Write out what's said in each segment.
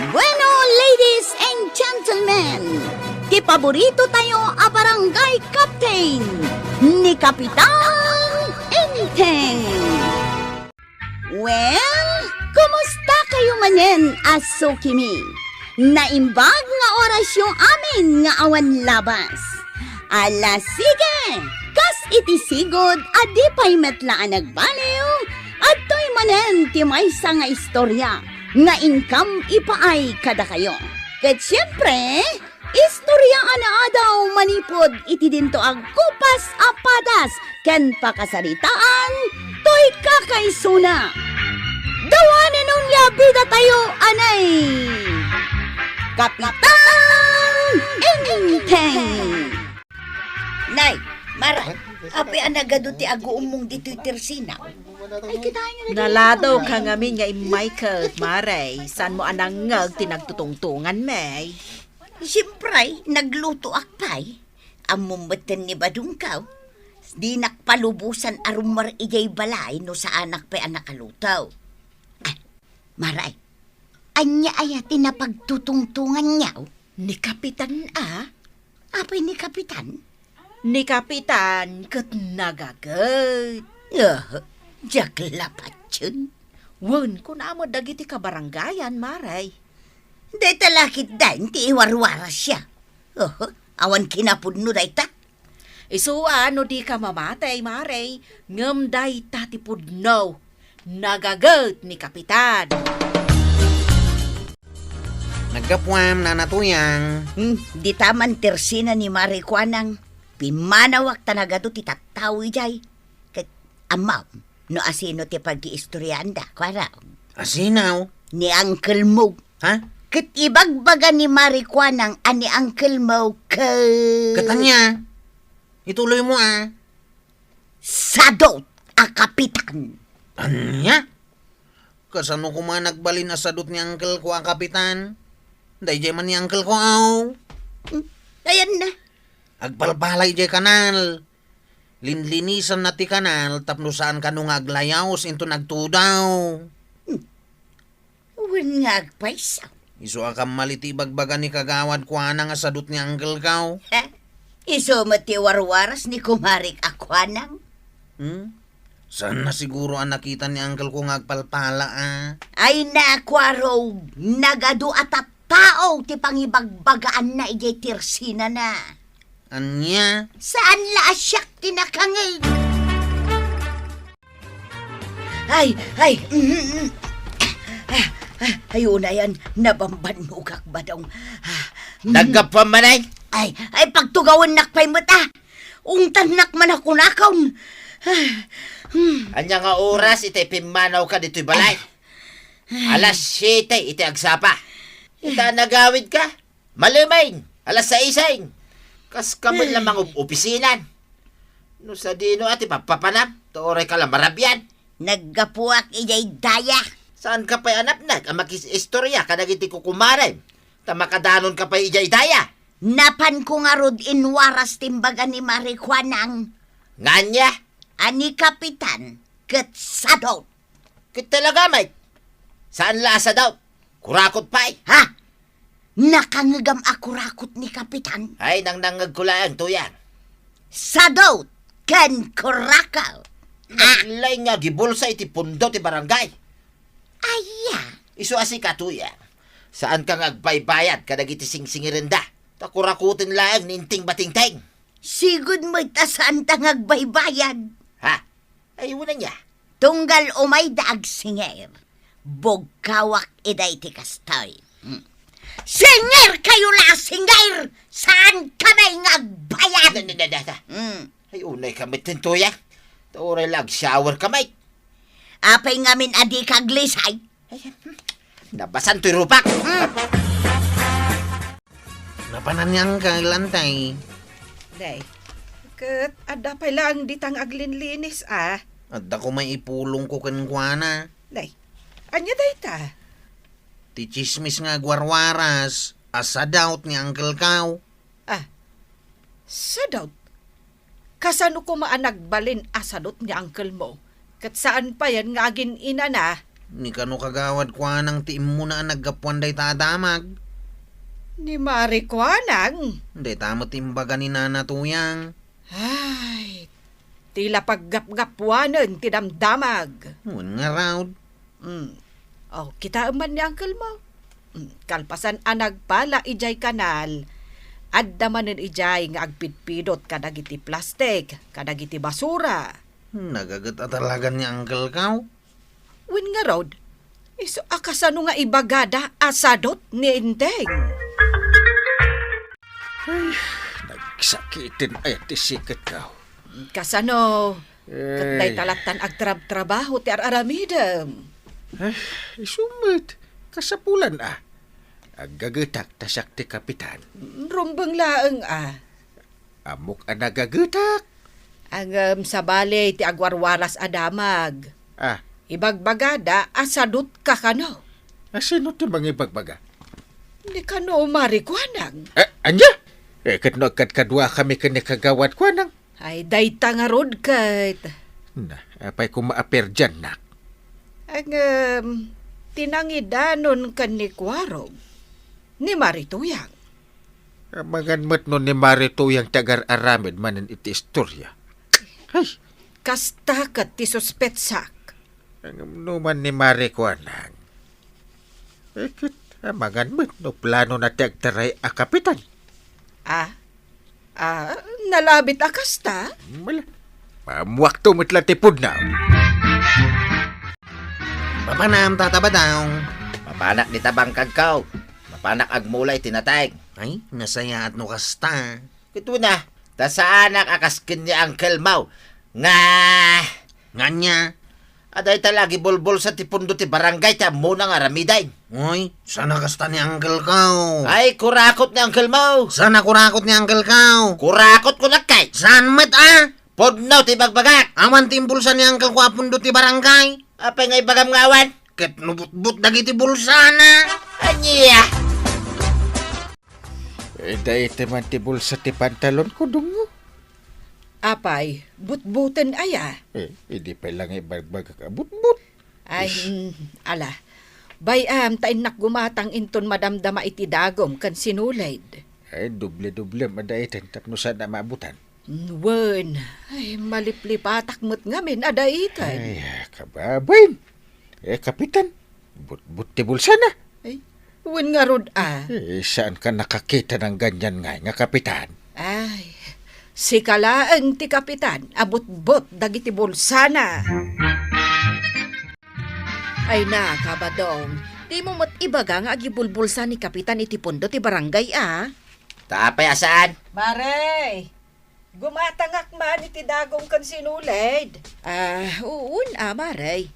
Bueno, ladies and gentlemen, ti paborito tayo a barangay captain ni Kapitan Enteng. Well, kumusta kayo manen, aso kimi? Naimbag nga oras yung amin nga awan labas. Ala sige, kas itisigod adi pa'y metlaan nagbaliw at to'y manen ti maysa nga istorya nga income ipaay kada kayo. Ket siyempre, istorya ana daw manipod iti dinto ag kupas apadas ken pakasaritaan to'y kakaisuna. Dawanen nun bida tayo anay Kapitan Enteng. Nay, Mara, api anagado ti ago umong dito'y tersinaw. Ay, kitahin nyo na. Naladaw ka ngamin nga Michael, Maray. San mo anangag tinagtutungtungan, May? Siyempre, nagluto akpay. Amumatan ni Badungkaw. Di nakpalubusan arumar ijay balay no sa anak pa anak kalutaw. Ay, Maray, anya aya tinapagtutungtungan niyaw? Ni Kapitan, Apay ni Kapitan? Ni Kapitan, kat nagagad. Jak lapat yun. Wen, kung amo dagiti kabaranggayan, Maray. Day talakit dahin, ti iwarwaras siya. Awan kinapudno day ta. Isu ano di ka mamatay, Maray. Ngam day tatipudno. Nagagad ni Kapitan. Nagkapuam na natuyang. Di taman tersina ni Marikwanang pimanawak tanagado ti tattawi jay. Ket amaw, no asino ti pag-iistoryanda, kwara. Asinaw? Ni Uncle Mo. Ha? Ket ibagbaga ni Marikwanang ani Uncle Mo Katanya. Ituloy mo sadot a kapitan. Anya? Kasano ko man nagbalin na sadot ni uncle ko ang kapitan? Day man ni uncle ko Ayan na. Agbalbalay jay kanal. Linlinisan na ti kanal tapno saan ka nung aglayaos into nagtudaw. Wen nga agpaysa. Iso akam maliti bagbaga ni kagawad ko nga sadot ni uncle ko. Iso mati warwaras ni kumarik akwanang. Saan na siguro ang nakita ni uncle ko ngagpalpala Ay nakwaro, nagado at tao ti pangibagbagaan na ijay tirsina na. Anya? Saan la asyak tinakangay? Ay, ayun na yan, nabambanugak ba daw? Nagkapamanay? Ay, pagtugawan nakpay mata. Ungtanak man ako nakaon. Anya nga oras iti pimanaw ka dito'y balay. Alas 7 iti agsapa. Ita nagawid ka. Malumain. Alas 6. Kas kamon lamang opisinan. No sa dino ati papapanam. Tuoray ka lang marabyan. Naggapuak ijay daya. Saan ka pa'y anapnag? Ang makis-istorya ka nagiti kukumaren. Tamakadanon ka pa'y ijay daya. Napan ko nga rod inwaras timbaga ni Marikwanang. Nganya? Ani Kapitan, ketsadot. Kit talaga, mate. Saan lasa daw? Kurakot pa'y. Ha? Nakangagam ako rakot ni Kapitan. Ay, nang nangagkulaan tuyang. Sadot, ken kurakaw. Naglay nga gibulsa iti pundo ti barangay. Aya. Isu asi ka tuyang. Saan ka ngagbaybayad kadag iti singsingirinda? Takurakutin lang ninting batingteng. Sigud mo'y tasaan tangag baybayan. Ha? Ay, una niya. Tunggal umay daag singer. Bogkawak iday ti kastoy. Singer kayo la singer! Saan kamay ngagbayan? Ay, unay kamit tintuya. Tauray lag shower kamay. Apay ngamin adi kaglisay. Nabasan to'y rupak. Napananyang kailantay. Day, kat ada pa lang ditang aglinlinis, At ako may ipulong ko kenkwana. Day, anya day ta? Ti chismis nga gwarwaras. Asa daut ni uncle kaw. Sadot. Kasano ko maanagbalin asadot ni uncle mo? Kat saan pa yan nga agin ina na? Ni kano kagawad kwa nang tiim mo na naggapuan day tadamag. Ni Mari Kuanang. Day tamo timbaga ni Nana Tuyang. Ay, tila paggap-gapuanan tinamdamag. Nga raw. Oh, kita man ni Uncle mo. Kalpasan anag pala ijay kanal. Adda manen ijay nga agpidpidot kadagiti plastik, kadagiti basura. Nagagat talaga ni Uncle Kaw. Win nga rod, iso akasano nga ibagada asadot ni Inteng. Nagsakitin ay tisikat ka. Kasano, katday talatan agtrab-trabaho ti araramidem. Ay, isumit. Kasapulan Agagatak tasak ti kapitan. Rumbang laeng Amok nagagutak. Ang sa balay ti agwarwaras adamag. Ibagbagada asadot ka kano. Sino ti mga ibagbaga? Ni kano Mari Kuanang. Anya? Kat no kadwa kami kagawad ko nang. Ay dayta nga rod kat. Apay ko maaper dyan nak. Ang tinangidanon kan ni Kwarog. Ni Mari Tuyang. Magan mat no ni Marito yung tagar aramid manan iti istorya. Ay, Kasta kat ti suspetsak. ang numan ni Mari ko nang. Ekit, magan mat no plano na tagtaray a kapitan. Nalabit akasta? Wala. Pamuwak to matla tipod na. Papanam tatabadaw. Mapanak ni tabang kagkaw. Mapanak agmulay tinatay. Ay, nasaya at no kasta. Ito na, ta sa anak akaskin ni Uncle Mau. Nga, Nganya. aday talagi bulbul sa tipundo ti barangay ta muna nga ramiday. Uy, sana kasta ni Uncle Kaw. Ay, kurakot ni Uncle Mau. Sana kurakot ni Uncle Kaw. Kurakot ko na kay. San met Podnaw ti bagbagak. Awan timbulsa ni Uncle Kaw apundo ti barangay. Apay ngay bagam ngawan. Ket nubut-but dagiti bulsana. Anya. Dahil teman ti bulsa ti pantalon ko dungo. Apay, butbuten aya. Hindi pa lang ibagbag kabut-but. Ay, ala. Bayam, tainak gumatang inton madamdama iti dagom kan sinulaid. Ay, duble-duble madaitan tapno sana maabutan. Wen, ay maliplipatak mo't ngamin adaitan. Ay, kababayin. Kapitan, but ti bulsa na. Ay, wen nga rod Saan ka nakakita ng ganyan nga kapitan? Ay, si kalaeng ti kapitan, abot-bot dagiti bulsana. Ay na, kabadong, di mo mat ibaga nga agibulbulsa ni kapitan iti pondo ti barangay Tapay asaan? Mare, gumatangak man iti dagong kan sinulaid. Uun Mare.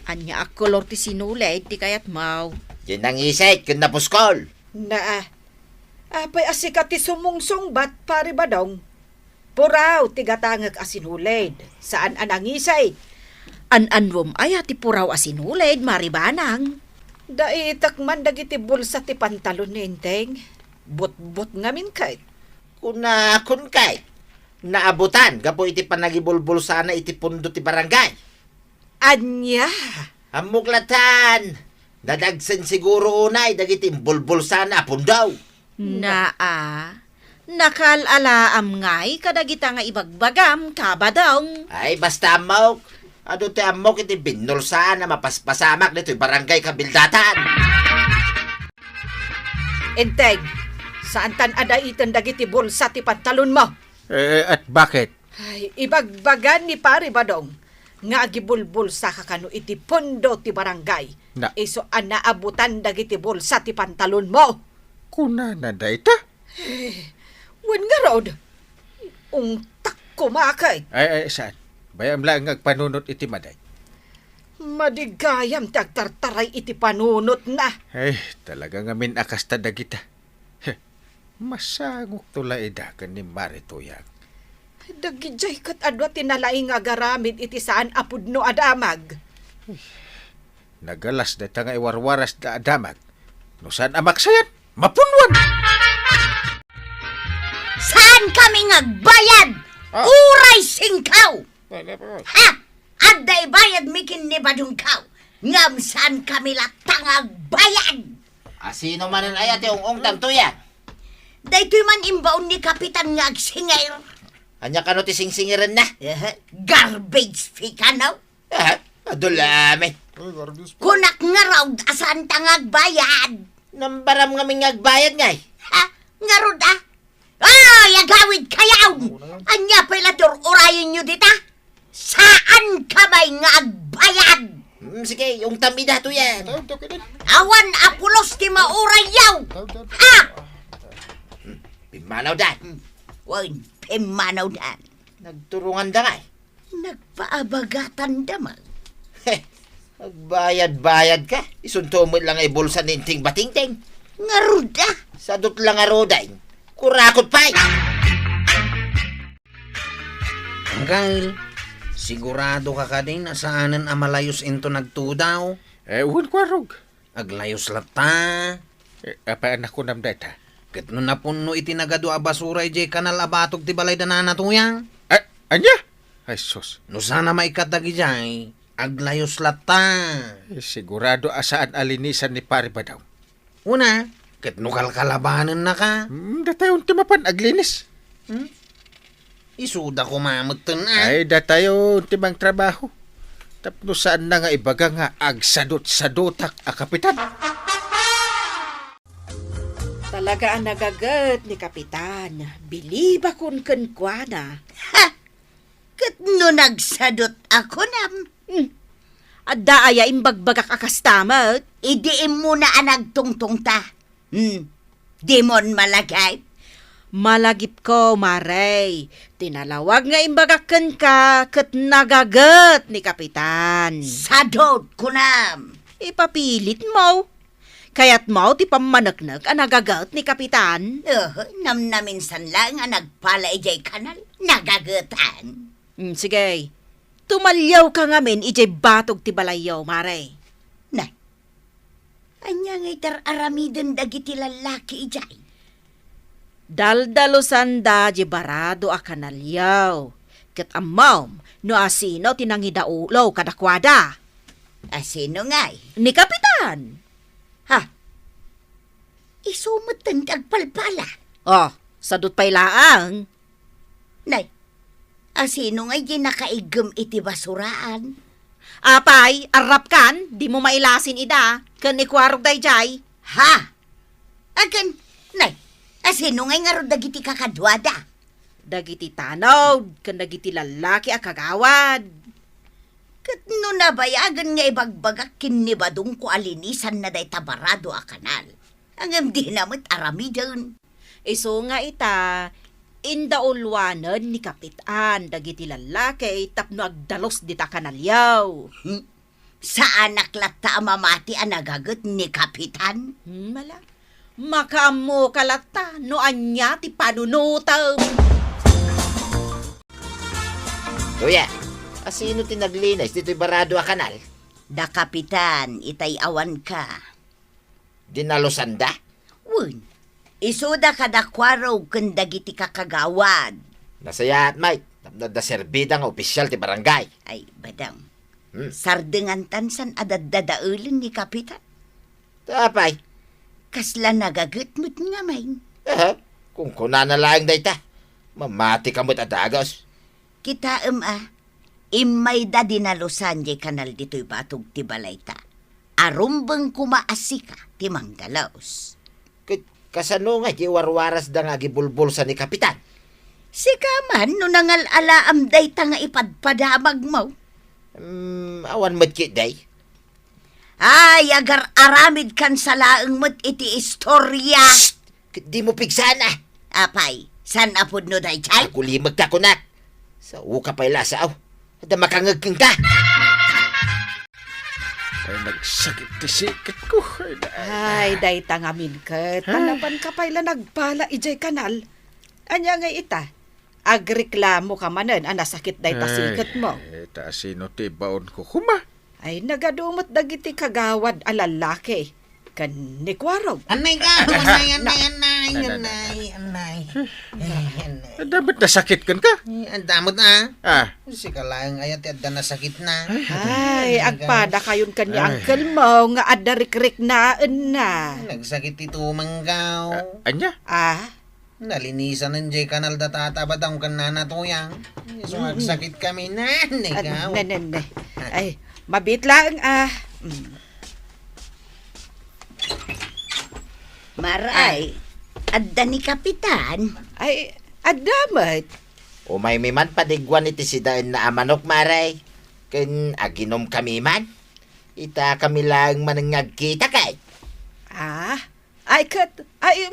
Anya ak kolor ti sinulaid ti kayat mau. Yan ang isay, kun napuskol. Apay asika ti sumungsong bat pare badong. Puraw ti gatangak asinulaid. Saan anangisay? An-anwom ay ti puraw asinulaid, maribanang. Daitak man dagiti bulsa ti pantalon ni Inteng. Bot-bot ngamin kay. Kun kay. Naabutan, gapo iti panagibulbul sana iti pundo ti barangay. Anya? Amuklatan. Nadagsen siguro unay, dagiti bulbul sana pundaw. Nakalalaam ngay kadagita nga ibagbagam kabadong. Ay, basta amok. Ado ti amok iti binol sana mapaspasamak nito barangay kabildatan. Inteng, saan tan adaitan dagiti bulsa ti pantalon mo? At bakit? Ay, ibagbagan ni pare badong nga agibulbul sa kakano iti pondo ti barangay. Na. Iso anaabutan dagiti bulsa ti pantalon mo. Kuna na dayta? Wen nga rod, ungtak kumakay. Ay, saan? Bayam lang agpanunot iti maday. Madigayam tagtartaray iti panunot na. Ay, talaga nga min akasta dagita. Masangok tula idakan ni Maritoyang. Dagijay kat adwa tinalaing nga garamid iti saan apudno adamag. Nagalas na nga iwarwaras na adamag. No saan amaksayan? Mapunwan! Saan kami ngagbayad? Uray singkaw! Ha? Adday bayad mikin ni badong kaw. Ngamsan kami latangag bayan. Asino manan ay ati ong tamtuyan. Daytoy man imbaon ni Kapitan nga agsingay. Anya ka no ti singsingiran na. Garbage fee ka no? Adulami. Kunak nga raw asan tangag bayad. Nambaram nga mingagbayad ngay. Ha? Nga raw da? Yagawid kayaw! Anya pala urayin nyo dita? Saan ka may nga agbayad? Sige, yung tambida to yan. Awan apulos ti mauray yaw! Ha? Pimanaw dan. Wan, pimanaw dan. Nagturungan da ngay. Nagpaabagatan damang. Magbayad-bayad ka. Isunto mo lang ay bulsa ninting batingting. Nga ruda. Sadot lang aroday. Kurakot pa'y. Angkal, sigurado ka din na saanan amalayos into nagtudaw. Ewan ko arog. Aglayos lata. Apa anak ko nam data? Ket no napunno iti nagado a basura iti kanal abatog ti balay danana tuyang. Anya? Ay sus. No sana maikatagi jay, aglayos lata. Sigurado asaan alinisan ni pare ba daw? Una, ket no kalkalabanan na ka. Datayon timapan aglinis. Isuda ko mamagtan na. Ay datayon timang trabaho. Tapno saan na nga ibaga nga agsadot-sadotak a kapitan. Talaga ang nagagat ni Kapitan. Bilib akong kenkwana. Ha? Kat no nagsadot ako nam. Adda aya imbagbagak akastamat. Idiim mo na anagtungtong ta. Dimon malagay. Malagip ko, Maray. Tinalawag nga imbagakan ka kat nagagat ni Kapitan. Sadot ko nam. Ipapilit mo. Kaya't mo ti pamanagnak ang nagagat ni Kapitan. Namnaminsan lang ang nagpala ijay kanal. Nagagatan. Sige. Tumalyaw ka ngamin ijay batog ti balayaw, Maray. Nay, anya ngay aramiden dagiti lalaki ijay. Daldalosan da di barado a kanalyaw. Kat amam, no asino tinangidaulo kadakwada. Asino ngay? Ni Kapitan. Ha? Isumutan agpalpala. Oh, sadot pa'y laang. Nay, asino ngay di nakaigam iti basuraan? Apay, arap kan, di mo mailasin ida. Kan ikwarog dayjay. Ha? Agan, nay, asino ngay nga ro dagiti kakadwada? Dagiti tanaw, kan dagiti lalaki a kagawad. Kat no nabayagan nga ibagbagak kinibadong ko alinisan na day tabarado a kanal. Ang di namat aramidon. Iso nga ita, indaulwanan ni Kapitan, dagiti lalaki, tapno agdalos dita kanalyaw. Sa anak lata mamati ang nagagot ni Kapitan? Mala, makaamo kalata, no anya ti panunutam. Kuya, asino tinaglinis dito'y barado a kanal? Da Kapitan, itay awan ka. Dinalosan da? Wun, isuda ka da kwaraw kung dagiti kakagawad. Nasaya at Mike, da serbida nga opisyal ti barangay. Ay, badang. Sardengan tansan adadadaulin ni Kapitan. Tapay, Kasla nagagot mo't nga main. kung kunanalaing da ita, mamati ka mo't adagos. Kita imay da dinalusan di kanal dito'y batog ti balayta. Arumbang kumaasika ti manggalaos. Kasano nga, di warwaras da nga gibulbul sa ni Kapitan. Sika man, no nangalalaam day ta nga ipadpadamag mo. Awan mo't kit day. Ay, agar aramid kan sa laeng mo't iti istorya. Di mo pigsana. Apay, san apod no day chay? Ako limag ka kunak. Sa uka pa'y lasaw. Ada makangagking ka. Ay nagsakit ti sikit ko. Ay, day tangamin kat. Panapan ka pa'y nagpala ijay kanal. Anya nga ita, agreklamo ka manen, anasakit day pasikat mo. Ay, taasino ti baon ko kuma. Ay, nagadumot dagiti kagawad a lalaki. Kan ni Kwarog. Anay ka, anay. anay. Dapat nasakit kan ka? Ang damot na. Ah, Si kalayang ayat at na sakit na. Ay, agpada kayon kanya uncle mo nga adda rik-rik na. Nagsakit ito manggaw. anya? Ah, Nalinisan ng J kanal datatabad ang kanana tuyang. Sumagsakit kami na. Negaw. Ay, mabit lang Maray, adda ni Kapitan. Ay, adamat. Umay mi man padigwan iti sidaan na amanok maray. Ken aginom kami man. Ita kami lang manangagkita kay. Ay,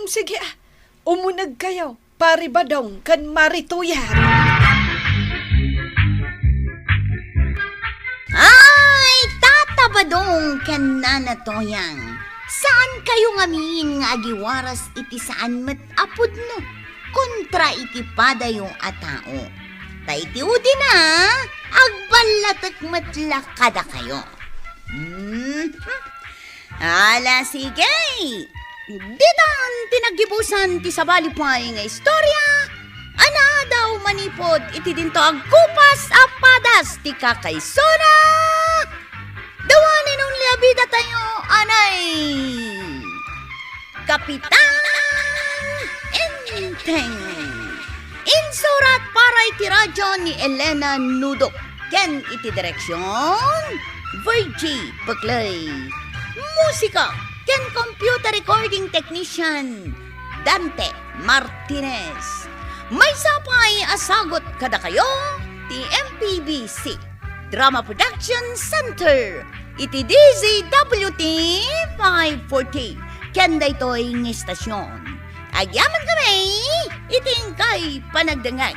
sige umunag kayo. Pari badong kan marituyan. Ay, tatabadong kananatoyang. Saan kayo ngamin nga agiwaras iti saan matapod no? Kontra iti padayong atao. Ta iti udi na, agbalatak matlakada kayo. Ala, sige. Ditan tinagibusan ti sabali pay nga istorya. Ana daw manipod iti dinto agkupas apadas ti kakaysona. Dawanin nung liabida tayo, anay. Kapitan Enteng. Insurat para iti radyo ni Elena Nudok. Ken iti direksyon, Virgie Paclay. Musika, ken computer recording technician, Dante Martinez. May sapay asagot kada kayo, ti MPBC. Drama Production Center. Iti DZWT 540. Kenda ito'y ng istasyon. Agyaman kami, iting kay panagdangag.